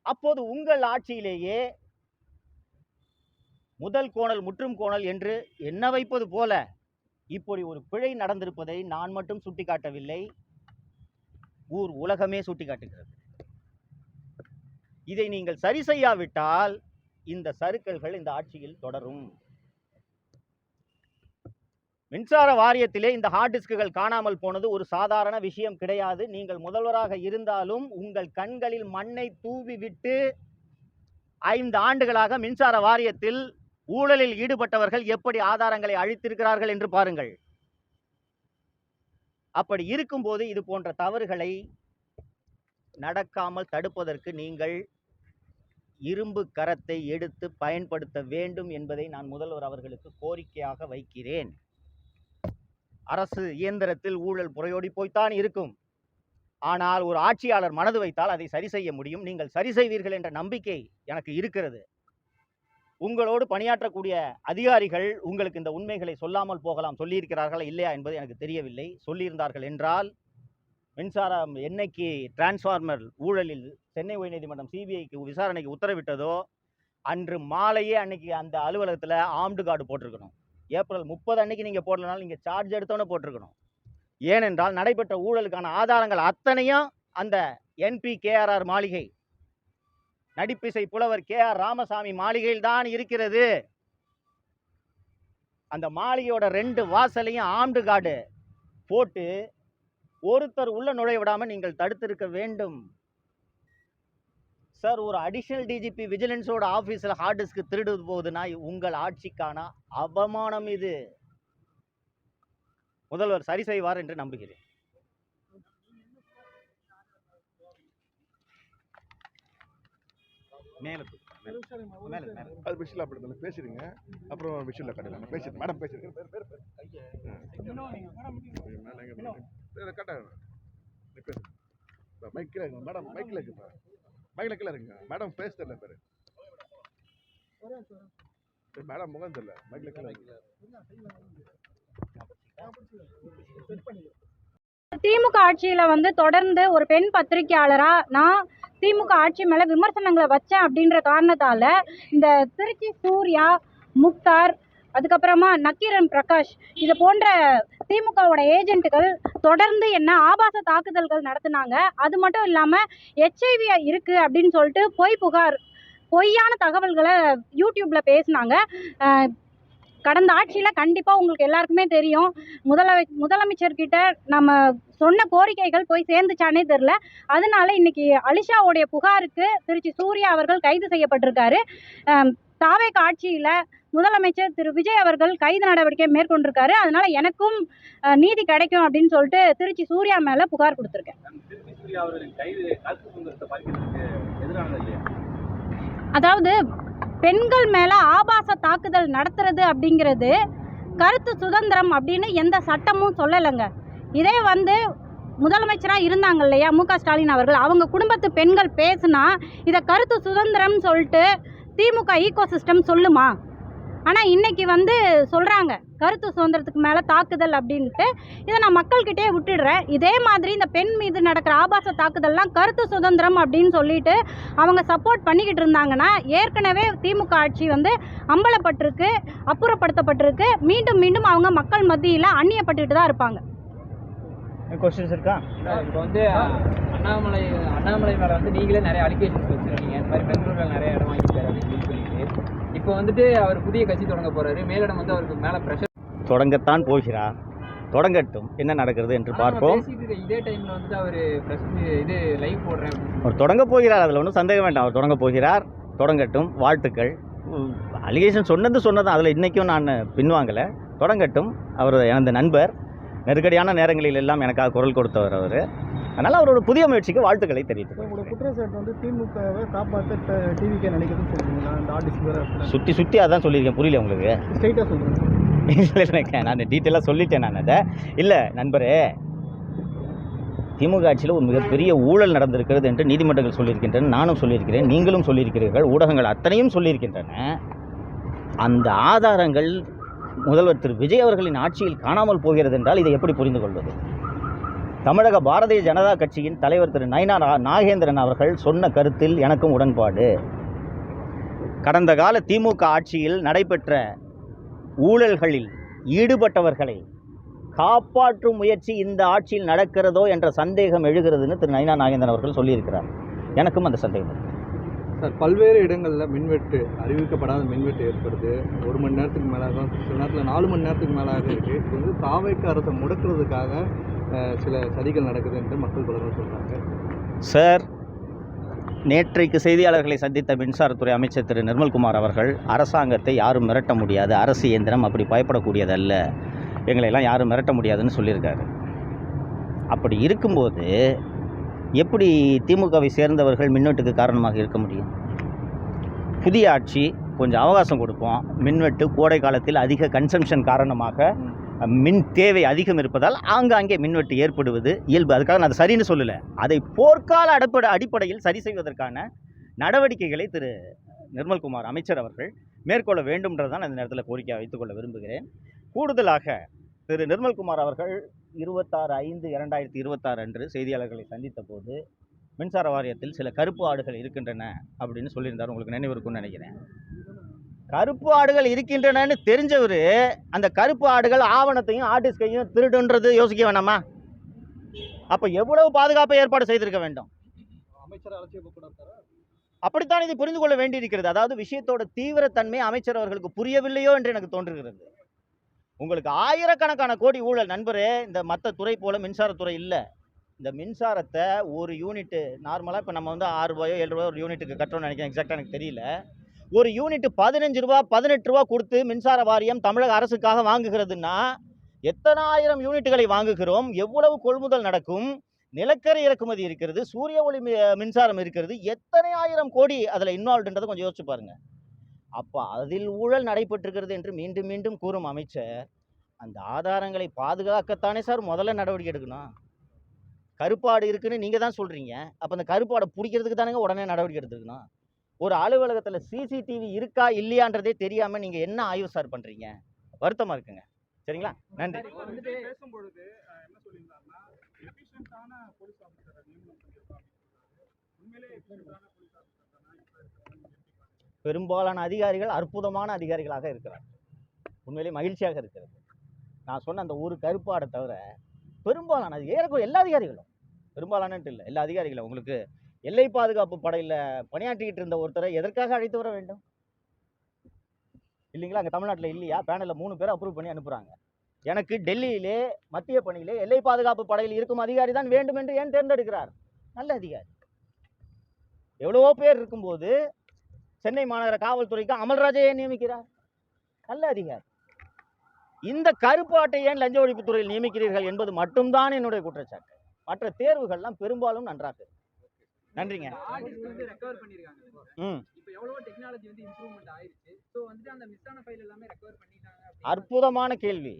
அப்போது உங்கள் ஆட்சியிலேயே முதல் கோணல் முற்றும் கோணல் என்று எண்ண வைப்பது போல இப்படி ஒரு பிழை நடந்திருப்பதை நான் மட்டும் சுட்டிக்காட்டவில்லை, ஊர் உலகமே சுட்டிக்காட்டுகிறது. இதை நீங்கள் சரி செய்யாவிட்டால் இந்த சறுக்கல்கள் இந்த ஆட்சியில் தொடரும். மின்சார வாரியத்திலே இந்த ஹார்ட் டிஸ்குகள் காணாமல் போனது ஒரு சாதாரண விஷயம் கிடையாது. நீங்கள் முதல்வராக இருந்தாலும் உங்கள் கண்களில் மண்ணை தூவி விட்டு 5 ஆண்டுகளாக மின்சார வாரியத்தில் ஊழலில் ஈடுபட்டவர்கள் எப்படி ஆதாரங்களை அழித்திருக்கிறார்கள் என்று பாருங்கள். அப்படி இருக்கும்போது இது போன்ற தவறுகளை நடக்காமல் தடுப்பதற்கு நீங்கள் இரும்பு கரத்தை எடுத்து பயன்படுத்த வேண்டும் என்பதை நான் முதல்வர் அவர்களுக்கு கோரிக்கையாக வைக்கிறேன். அரசு இயந்திரத்தில் ஊழல் புரையோடி போய்த்தான் இருக்கும். ஆனால் ஒரு ஆட்சியாளர் மனது வைத்தால் அதை சரி செய்ய முடியும். நீங்கள் சரி செய்வீர்கள் என்ற நம்பிக்கை எனக்கு இருக்கிறது. உங்களோடு பணியாற்றக்கூடிய அதிகாரிகள் உங்களுக்கு இந்த உண்மைகளை சொல்லாமல் போகலாம். சொல்லியிருக்கிறார்களா இல்லையா என்பது எனக்கு தெரியவில்லை. சொல்லியிருந்தார்கள் என்றால், மின்சாரம் என்னைக்கு டிரான்ஸ்ஃபார்மர் ஊழலில் சென்னை உயர்நீதிமன்றம் சிபிஐக்கு விசாரணைக்கு உத்தரவிட்டதோ அன்று மாலையே அன்னைக்கு அந்த அலுவலகத்தில் ஆர்ம்டு கார்டு போட்டிருக்கணும். ஏப்ரல் 30 அன்னைக்கு நீங்கள் போடலனாலும் நீங்கள் சார்ஜ் எடுத்தோன்னே போட்டிருக்கணும். ஏனென்றால் நடைபெற்ற ஊழலுக்கான ஆதாரங்கள் அத்தனையும் அந்த NPKRR மாளிகை, நடிப்பிசை புலவர் KR ராமசாமி மாளிகையில் தான் இருக்கிறது. அந்த மாளிகையோட 2 வாசலையும் ஆர்ம்டு கார்டு போட்டு ஒருத்தர் உள்ள நுழைய விடாமல் நீங்கள் தடுத்திருக்க வேண்டும். சார், ஒரு அடிஷனல் டிஜிபி விஜிலன்ஸோட ஆஃபீஸில் ஹார்ட் டிஸ்க் திருடுவது போகுதுன்னா உங்கள் ஆட்சிக்கான அவமானம் இது. முதல்வர் சரி செய்வார் என்று நம்புகிறேன். மேல அது விஷயம் அப்படி இருந்தாலும் பேசுறீங்க. அப்புறம் விஷயம் கட்டலாம் பேசுறேன் மேடம் பேசுறேன் கரெக்டாக மைக் கீழே இருங்க மேடம், மைக் கீழே இருக்குப்பா, மைக்கில் கீழே இருங்க மேடம். பேச தெரியல பேர் மேடம், முகம் தெரியல, மைக்கில் கீழே திமுக ஆட்சியில வந்து தொடர்ந்து ஒரு பெண் பத்திரிகையாளரா நான் திமுக ஆட்சி மேல விமர்சனங்களை வச்சேன் அப்படின்ற காரணத்தால இந்த திருச்சி சூர்யா, முக்தார், அதுக்கப்புறமா நக்கீரன் பிரகாஷ் இது போன்ற திமுகவோட ஏஜென்ட்டுகள் தொடர்ந்து என்ன ஆபாச தாக்குதல்கள் நடத்தினாங்க. அது மட்டும் இல்லாமல் ஹெச்ஐவி இருக்கு அப்படின்னு சொல்லிட்டு பொய்யான தகவல்களை யூடியூப்ல பேசினாங்க. கடந்த ஆட்சியில் கண்டிப்பாக உங்களுக்கு எல்லாருக்குமே தெரியும், முதலமைச்சர்கிட்ட நம்ம சொன்ன கோரிக்கைகள் போய் சேர்ந்துச்சானே தெரில. அதனால இன்னைக்கு அலிஷாவுடைய புகாருக்கு திருச்சி சூர்யா அவர்கள் கைது செய்யப்பட்டிருக்காரு. தாவேக ஆட்சியில் முதலமைச்சர் திரு விஜய் அவர்கள் கைது நடவடிக்கை மேற்கொண்டிருக்காரு. அதனால எனக்கும் நீதி கிடைக்கும் அப்படின்னு சொல்லிட்டு திருச்சி சூர்யா மேலே புகார் கொடுத்துருக்கேன். அதாவது பெண்கள் மேலே ஆபாச தாக்குதல் நடத்துறது அப்படிங்கிறது கருத்து சுதந்திரம் அப்படின்னு எந்த சட்டமும் சொல்லலைங்க. இதே வந்து முதலமைச்சராக இருந்தாங்க இல்லையா மு க ஸ்டாலின் அவர்கள், அவங்க குடும்பத்து பெண்கள் பேசுனா இதை கருத்து சுதந்திரம்னு சொல்லிட்டு திமுக ஈகோ சிஸ்டம் சொல்லுமா? ஆனால் இன்றைக்கி வந்து சொல்கிறாங்க கருத்து சுதந்திரத்துக்கு மேலே தாக்குதல் அப்படின்ட்டு. இதை நான் மக்கள்கிட்டே விட்டுடுறேன். இதே மாதிரி இந்த பெண் மீது நடக்கிற ஆபாச தாக்குதல்லாம் கருத்து சுதந்திரம் அப்படின்னு சொல்லிட்டு அவங்க சப்போர்ட் பண்ணிக்கிட்டு இருந்தாங்கன்னா ஏற்கனவே திமுக ஆட்சி வந்து அம்பலப்பட்டிருக்கு, அப்புறப்படுத்தப்பட்டிருக்கு. மீண்டும் மீண்டும் அவங்க மக்கள் மத்தியில் அந்நியப்பட்டுக்கிட்டு தான் இருப்பாங்க. கொஸ்டின்ஸ் இருக்கா? இப்போ வந்து அண்ணாமலை மேலே வந்து நீங்களே நிறைய அலிகேஷன்ஸ் வச்சுருக்கீங்க. இந்த மாதிரி பெங்களூரில் நிறைய இடம் வாங்கிட்டாரு அப்படின்னு சொல்லிட்டு இப்போ வந்துட்டு அவர் புதிய கட்சி தொடங்க போகிறாரு. மேலிடம் வந்து அவருக்கு மேலே ப்ரெஷர் தொடங்கத்தான் போகிறார். தொடங்கட்டும், என்ன நடக்கிறது என்று பார்ப்போம். இதே டைமில் வந்துட்டு அவர் இது லைவ் போடுறேன் அவர் தொடங்க போகிறார், அதில் ஒன்றும் சந்தேகம் வேண்டாம். அவர் தொடங்க போகிறார், தொடங்கட்டும், வாழ்த்துக்கள். அலிகேஷன் சொன்னதான், அதில் இன்றைக்கும் நான் பின்வாங்கலை. தொடங்கட்டும். அவர் எனது நண்பர், நெருக்கடியான நேரங்களில் எல்லாம் எனக்காக குரல் கொடுத்தவர் அவர். அதனால் அவரோட புதிய முயற்சிக்கு வாழ்த்துக்களை தெரிவித்து உங்களோட குற்றச்சாட்டு வந்து திமுகவை காப்பாற்ற டிவிக்கே நினைக்கிறதுன்னு சொல்லுவீங்களா? அந்த ஆர்டிஸ்ட் சுற்றி அதான் சொல்லியிருக்கேன். புரியல உங்களுக்கு? ஸ்ட்ரைட்டாக சொல்லுங்கள். இல்லை, நான் டீட்டெயிலாக சொல்லிட்டேன். நான் அதை இல்லை நண்பரே, திமுக ஆட்சியில் ஒரு மிகப்பெரிய ஊழல் நடந்திருக்கிறது என்று நீதிமன்றங்கள் சொல்லியிருக்கின்றன, நானும் சொல்லியிருக்கிறேன், நீங்களும் சொல்லியிருக்கிறீர்கள், ஊடகங்கள் அத்தனையும் சொல்லியிருக்கின்றன. அந்த ஆதாரங்கள் முதல்வர் திரு விஜய் அவர்களின் ஆட்சியில் காணாமல் போகிறது என்றால் இதை எப்படி புரிந்து கொள்வது? தமிழக பாரதிய ஜனதா கட்சியின் தலைவர் திரு நயினா நாகேந்திரன் அவர்கள் சொன்ன கருத்தில் எனக்கும் உடன்பாடு. கடந்த கால திமுக ஆட்சியில் நடைபெற்ற ஊழல்களில் ஈடுபட்டவர்களை காப்பாற்றும் முயற்சி இந்த ஆட்சியில் நடக்கிறதோ என்ற சந்தேகம் எழுகிறதுன்னு திரு நயினா நாகேந்திரன் அவர்கள் சொல்லியிருக்கிறார். எனக்கும் அந்த சந்தேகம். சார், பல்வேறு இடங்களில் மின்வெட்டு, அறிவிக்கப்படாத மின்வெட்டு ஏற்படுது. 1 மணி நேரத்துக்கு மேலாக, சில நேரத்தில் 4 மணி நேரத்துக்கு மேலாக இருக்குது. இது வந்து தாவேக அரசை முடக்கிறதுக்காக சில சதிகள் நடக்குது என்று மக்கள் பலரும் சொல்கிறாங்க. சார், நேற்றைக்கு செய்தியாளர்களை சந்தித்த மின்சாரத்துறை அமைச்சர் திரு நிர்மல்குமார் அவர்கள் அரசாங்கத்தை யாரும் மிரட்ட முடியாது, அரசு இயந்திரம் அப்படி பயப்படக்கூடியதல்ல, எங்களையெல்லாம் யாரும் மிரட்ட முடியாதுன்னு சொல்லியிருக்காரு. அப்படி இருக்கும்போது எப்படி திமுகவை சேர்ந்தவர்கள் மின்வெட்டுக்கு காரணமாக இருக்க முடியும்? புதிய ஆட்சி கொஞ்சம் அவகாசம் கொடுப்போம். மின்வெட்டு கோடை காலத்தில் அதிக கன்சம்ஷன் காரணமாக மின் தேவை அதிகம் இருப்பதால் ஆங்காங்கே மின்வெட்டு ஏற்படுவது இயல்பு. அதுக்காக நான் அதை சரின்னு சொல்லலை. அதை போர்க்கால அடிப்படையில் சரி செய்வதற்கான நடவடிக்கைகளை திரு நிர்மல்குமார் அமைச்சர் அவர்கள் மேற்கொள்ள வேண்டும்ன்றதான் இந்த நேரத்தில் கோரிக்கை வைத்துக்கொள்ள விரும்புகிறேன். கூடுதலாக திரு நிர்மல்குமார் அவர்கள் 26/5/2026 அன்று செய்தியாளர்களை சந்தித்த போது மின்சார வாரியத்தில் சில கருப்பு ஆடுகள் இருக்கின்றன அப்படின்னு சொல்லியிருந்தார். உங்களுக்கு நினைவு இருக்குன்னு நினைக்கிறேன். கருப்பு ஆடுகள் இருக்கின்றனன்னு தெரிஞ்சவர் அந்த கருப்பு ஆடுகள் ஆவணத்தையும் ஆர்டிஸ்கையும் திருடுன்றது யோசிக்க வேணாமா? அப்போ எவ்வளவு பாதுகாப்பை ஏற்பாடு செய்திருக்க வேண்டும்? அப்படித்தான் இதை புரிந்து கொள்ள வேண்டியிருக்கிறது. அதாவது விஷயத்தோட தீவிரத்தன்மை அமைச்சர் அவர்களுக்கு புரியவில்லையோ என்று எனக்கு தோன்றுகிறது. உங்களுக்கு ஆயிரக்கணக்கான கோடி ஊழல் நண்பரே. இந்த மற்ற துறை போல மின்சாரத்துறை இல்லை. இந்த மின்சாரத்தை ஒரு யூனிட்டு நார்மலாக இப்போ நம்ம வந்து 6 ரூபாயோ 7 ரூபாயோ ஒரு யூனிட்டுக்கு கட்டுறோம்னு நினைக்கிறேன், எக்ஸாக்டாக எனக்கு தெரியல. ஒரு யூனிட்டு 15 ரூபா 18 ரூபா கொடுத்து மின்சார வாரியம் தமிழக அரசுக்காக வாங்குகிறதுன்னா எத்தனாயிரம் யூனிட்டுகளை வாங்குகிறோம்? எவ்வளவு கொள்முதல் நடக்கும்? நிலக்கரி இறக்குமதி இருக்கிறது, சூரிய ஒளி மின்சாரம் இருக்கிறது, எத்தனை ஆயிரம் கோடி அதில் இன்வால்வ்ன்றதை கொஞ்சம் யோசிச்சு பாருங்க. அப்போ அதில் ஊழல் நடைபெற்றிருக்கிறது என்று மீண்டும் மீண்டும் கூறும் அமைச்சர் அந்த ஆதாரங்களை பாதுகாக்கத்தானே சார் முதல்ல நடவடிக்கை எடுக்கணும். கருப்பாடு இருக்குன்னு நீங்கள் தான் சொல்கிறீங்க. அப்போ அந்த கருப்பாடை பிடிக்கிறதுக்கு தானேங்க உடனே நடவடிக்கை எடுத்துக்கணும். ஒரு அலுவலகத்தில் சிசிடிவி இருக்கா இல்லையான்றதே தெரியாமல் நீங்கள் என்ன ஆய்வு சார் பண்ணுறீங்க? வருத்தமாக இருக்குங்க. சரிங்களா, நன்றி. பேசும்பொழுது என்ன சொல்லியிருந்தாருன்னா எஃபிஷியன்டான போலீஸ் ஆஃபீஸரை நியமனம் பண்ணியிருக்காங்க. உண்மையிலே எஃபிஷியன்டான போலீஸ் ஆஃபீஸர் தானா இப்போ இருக்கிறவங்க? பெரும்பாலான அதிகாரிகள் அற்புதமான அதிகாரிகளாக இருக்கிறார். உண்மையிலே மகிழ்ச்சியாக இருக்கிறது. நான் சொன்ன அந்த ஒரு கருப்பாடை தவிர பெரும்பாலான ஏறக்குறைய எல்லா அதிகாரிகளும், பெரும்பாலானட்டு இல்லை, எல்லா அதிகாரிகளும். உங்களுக்கு எல்லை பாதுகாப்பு படையில் பணியாற்றிக்கிட்டு இருந்த ஒருத்தரை எதற்காக அழைத்து வர வேண்டும்? இல்லைங்களா? அங்கே தமிழ்நாட்டில் இல்லையா? பேனலில் 3 பேரை அப்ரூவ் பண்ணி அனுப்புகிறாங்க. எனக்கு டெல்லியிலே மத்திய பணியிலே எல்லை பாதுகாப்பு படையில் இருக்கும் அதிகாரி தான் வேண்டும் என்று ஏன் தேர்ந்தெடுக்கிறார்? நல்ல அதிகாரி. எவ்வளவோ பேர் இருக்கும்போது சென்னை மாநகர காவல்துறைக்கு அமல்ராஜையே நியமிக்கிறார். நல்ல அதிகாரி. இந்த கருப்பாட்டை ஏன் லஞ்ச ஒழிப்புத்துறையில் நியமிக்கிறீர்கள் என்பது மட்டும்தான் என்னுடைய குற்றச்சாட்டு. மற்ற தேர்வுகள்லாம் பெரும்பாலும் நன்றாக இருக்கு. நன்றிங்க. ரெக்கவர் பண்ணிருக்காங்க. இப்போ எவ்வளவோ டெக்னாலஜி வந்து இம்ப்ரூவ்மெண்ட் ஆயிருச்சு. சோ வந்து அந்த மிஸ் ஆன ஃபைல் எல்லாமே ரெக்கவர் பண்ணிட்டாங்க. அற்புதமான கேள்வி.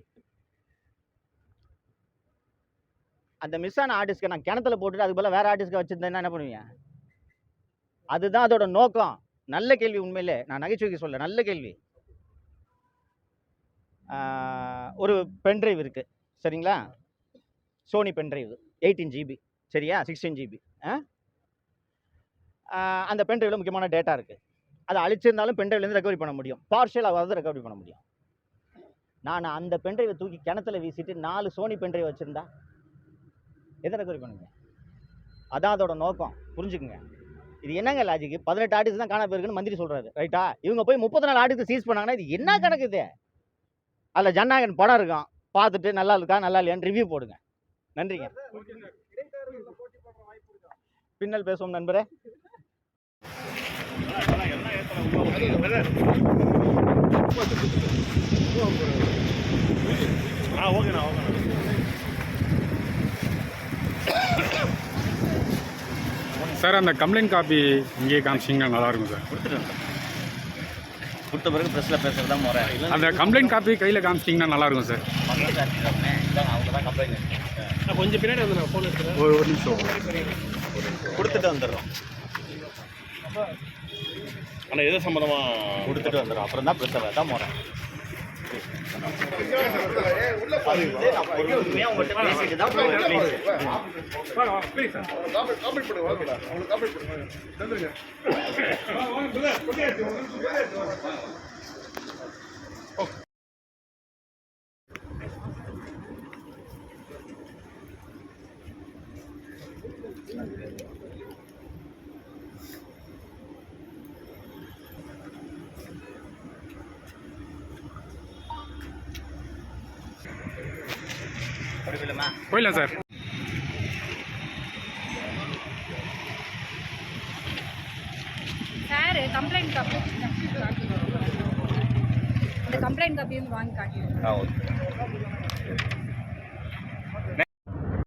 அந்த மிஸ் ஆன ஆர்டிஸ்ட்க்கு நான் கிணத்துல போட்டுட்டு அதுக்கு பதிலா வேற ஆர்டிஸ்ட்க்கு வச்சிருந்தேன்னா என்ன பண்ணுவீங்க? அதுதான் அதோட நோக்கம். நல்ல கேள்வி. உண்மையிலே நான் நகைச்சுவைக்கு சொல்ல, நல்ல கேள்வி. ஒரு பென்ட்ரைவ் இருக்கு, சரிங்களா? சோனி பென்ட்ரைவ் 18 GB, சரியா? 16 GB. அந்த பென்ட்ரைவில் முக்கியமான டேட்டா இருக்குது. அதை அழிச்சிருந்தாலும் பென்ட்ரைவ்லேருந்து ரெக்கவரி பண்ண முடியும், பார்ஷியலாக ரெக்கவரி பண்ண முடியும். நான் அந்த பென்ட்ரைவை தூக்கி கிணத்துல வீசிட்டு 4 சோனி பென்ட்ரைவ் வச்சுருந்தா எதை ரெக்கவரி பண்ணுங்க? அதான் அதோட நோக்கம். புரிஞ்சுக்குங்க. இது என்னங்க லாஜிக்? 18 ஆர்டிஸ்ட் தான் காண போயிருக்குன்னு மந்திரி சொல்கிறாரு, ரைட்டா? இவங்க போய் 34 ஆர்டிஸ்ட் சீஸ் பண்ணாங்கன்னா இது என்ன கணக்குது? அதில் ஜனநாயகன் படம் இருக்கும், பார்த்துட்டு நல்லா இருக்கா நல்லா இல்லையான்னு ரிவ்யூ போடுங்க. நன்றிங்க. பின்னல் பேசுவோம் நண்பரே. சார் அந்த கம்ப்ளைண்ட் காப்பி இங்கே காமிச்சிங்கன்னா நல்லா இருக்கும் சார். கொடுத்த பிறகு ப்ரெஸ்ஸில் பேசுகிறது தான் முறை. அந்த கம்ப்ளைண்ட் காப்பி கையில் காமிச்சிங்கன்னா நல்லா இருக்கும் சார். அவங்க தான் கம்ப்ளைண்ட். கொஞ்சம் பின்னாடி வந்து நான் ஃபோன் எடுத்துகிறேன். ஒரு நிமிஷம் கொடுத்துட்டு வந்துடுறோம். ஆனால் எதை சம்மந்தமாக கொடுத்துட்டு வந்துடும். அப்புறம் தான் ப்ரெஸ்ஸை தான் முறை. போயிடலாம் சார். சார் கம்ப்ளைண்ட் காப்பி, இந்த கம்ப்ளைண்ட் காப்பி வந்து வாங்கி காட்டுங்க. ஓகே.